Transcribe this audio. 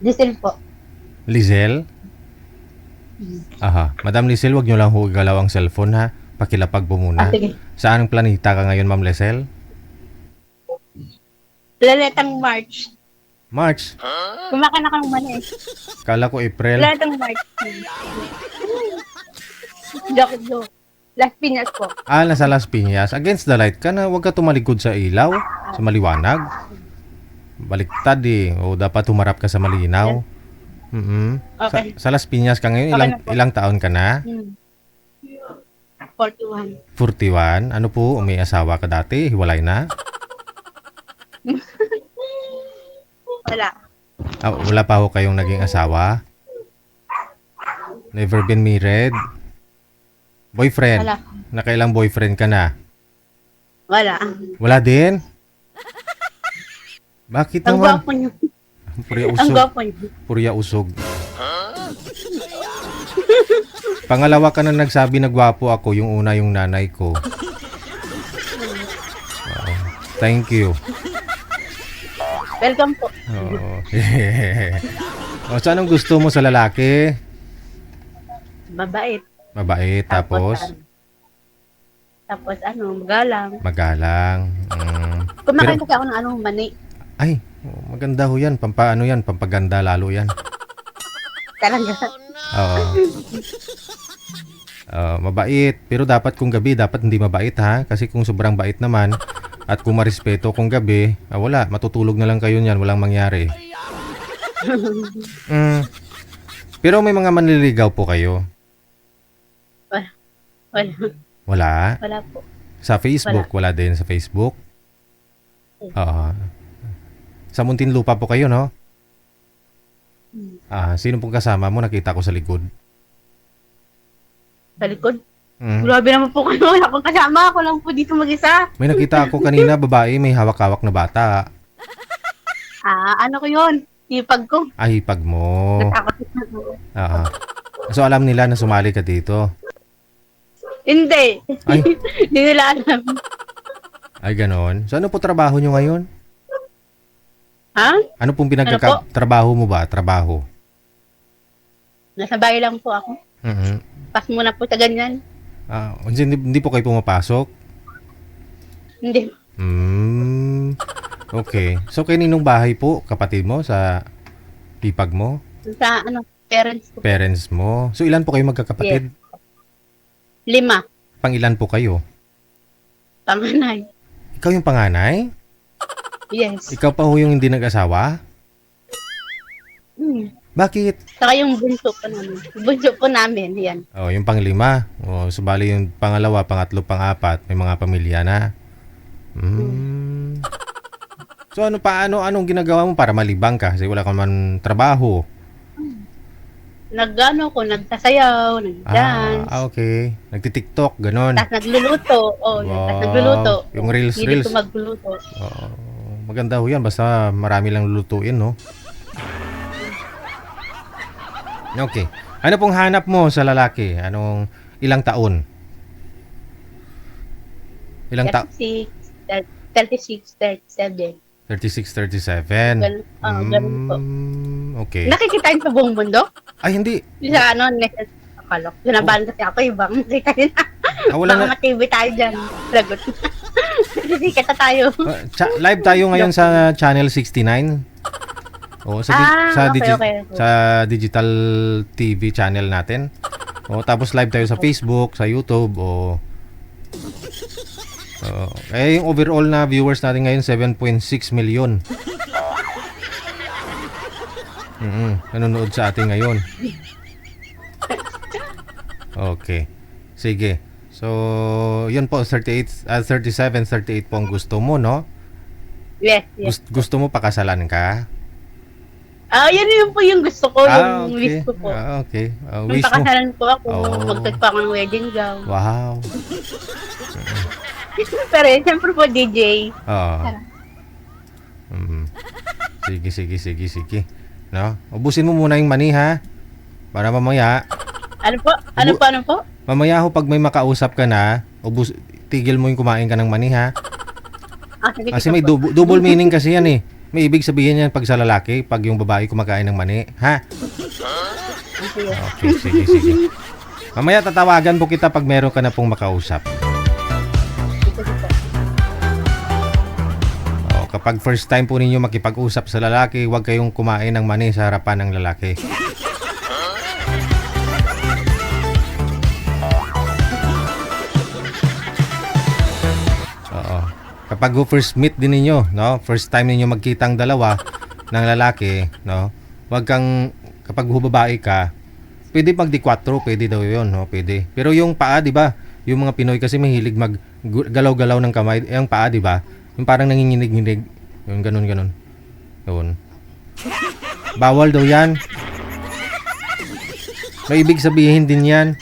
Diesel po. Lizel? Aha. Madam Lizel, wag nyo lang ho galaw ang cellphone ha. Pakilapag po muna. Sige. Saan planeta ka ngayon, Ma'am Lizel? Planetang March. March. Kumakain ako ng mani. Kala ko April. Planetang March. Joke. Las Piñas po. Nasa Las Piñas. Against the light ka na. Huwag ka tumalikod sa ilaw. Sa maliwanag. Baliktad eh. O dapat humarap ka sa malinaw. Okay. Sa Las Piñas ka ngayon. Okay na po. Ilang taon ka na? 41. 41. Ano po? May asawa ka dati? Hiwalay na? Wala. Wala pa ho kayong naging asawa? Never been married? Boyfriend? Wala. Nakailang boyfriend ka na? Wala. Wala din? Bakit Ang naman? gwapo niyo. Purya Ang usog. gwapo niyo. Purya usog. Pangalawa ka na nagsabi na gwapo ako, yung una yung nanay ko. Thank you. Welcome po. Oo. So anong gusto mo sa lalaki? Mabait. Mabait, tapos Tapos magalang. magalang. Kumakain kasi ako ng mani. Ay, maganda ho yan. Pampaano yan? Pampaganda lalo yan. Talaga. Oo. Mabait. Pero dapat kung gabi, dapat hindi mabait ha. Kasi kung sobrang bait naman, at kung marespeto kung gabi, wala. Matutulog na lang kayo niyan. Walang mangyari. Pero may mga manliligaw po kayo? Wala. Wala? Wala po. Sa Facebook? Wala din sa Facebook? Oo. Sa Muntinlupa po kayo, no? Sino pong kasama mo? Nakita ko sa likod. Sa likod? Grabe naman po kayo. Wala akong kasama. Ako lang po dito mag-isa. May nakita ako kanina, babae, may hawak-hawak na bata. Ano ko yun? Ipag ko. Hipag mo. Natakot na. So alam nila na sumali ka dito? Hindi. Ay. Hindi nila alam. Ay, ganon. So ano po trabaho nyo ngayon? Ha? Ano pong Ano po? trabaho mo ba? Trabaho? Nasa bahay lang po ako. Pas muna po sa ganyan. Hindi po kayo pumapasok? Hindi. Okay. So kaninong bahay po? Kapatid mo? Sa hipag mo? Sa parents ko. Parents mo? So ilan po kayo magkakapatid? 5. Pang ilan po kayo? Panganay. Ikaw yung panganay? Yes. Ikaw pa ho yung hindi nag-asawa? Bakit? Saka yung bunso po namin. Bunso po namin, yan. Yung panglima. Subali yung pangalawa, pangatlo, pangapat, may mga pamilya na. So anong ginagawa mo para malibang ka? Kasi wala ka man trabaho. Nagsasayaw, nag-dance. Okay. Nagti-TikTok, ganon. Tapos nagluluto. Tapos nagluluto. Yung reels. Hindi ko magluluto. Maganda ho yan. Basta marami lang lulutuin, no? Okay. Ano pong hanap mo sa lalaki? Ilang taon? 36, 37. 36, 37. Ganun po. Okay. Nakikitain sa buong mundo? Ay, hindi. Sa Kalok. Ginabahan kasi ako, ibang nakita nila. Wala Baka na. ma-TV tayo dyan. Lagot. Sikat na tayo. Live tayo ngayon sa Channel 69. Okay. Sa digital TV channel natin. Tapos live tayo sa Facebook, sa YouTube, yung overall na viewers natin ngayon 7.6 million. Nanonood sa atin ngayon. Okay. Sige. So, yun po 37, 38 po ang gusto mo, no? Yes. Gusto mo pakasalan ka? Yan po yung gusto ko, yung wish ko po. Okay. Yung Wish mo. pakasalan po ako, magtag pa ako ng wedding gown. Wow. Pero siyempre po, DJ. Sige. No? Ubusin mo muna yung money, ha? Para mamaya. Ano po? Mamaya ho, pag may makausap ka na, tigil mo yung kumain ka ng money, ha? Sige, Kasi may double meaning kasi yan, eh. May ibig sabihin yan pag sa lalaki, pag yung babae kumakain ng mani. Ha? Okay, sige, sige. Mamaya tatawagan po kita pag meron ka na pong makausap. Kapag first time po ninyo makipag-usap sa lalaki, huwag kayong kumain ng mani sa harapan ng lalaki. Oo. Kapag first meet din ninyo, no? First time ninyo magkitang dalawa ng lalaki, no? Huwag kang, kapag babae ka, pwede pag di 4, pwede daw yun, no? Pwede. Pero yung paa, di ba? Yung mga Pinoy kasi mahilig maggalaw-galaw ng kamay. Yung paa, di ba? Yung parang nanginginig-nginig. Yung ganun-ganun. Yun. Bawal daw yan. May ibig sabihin din yan.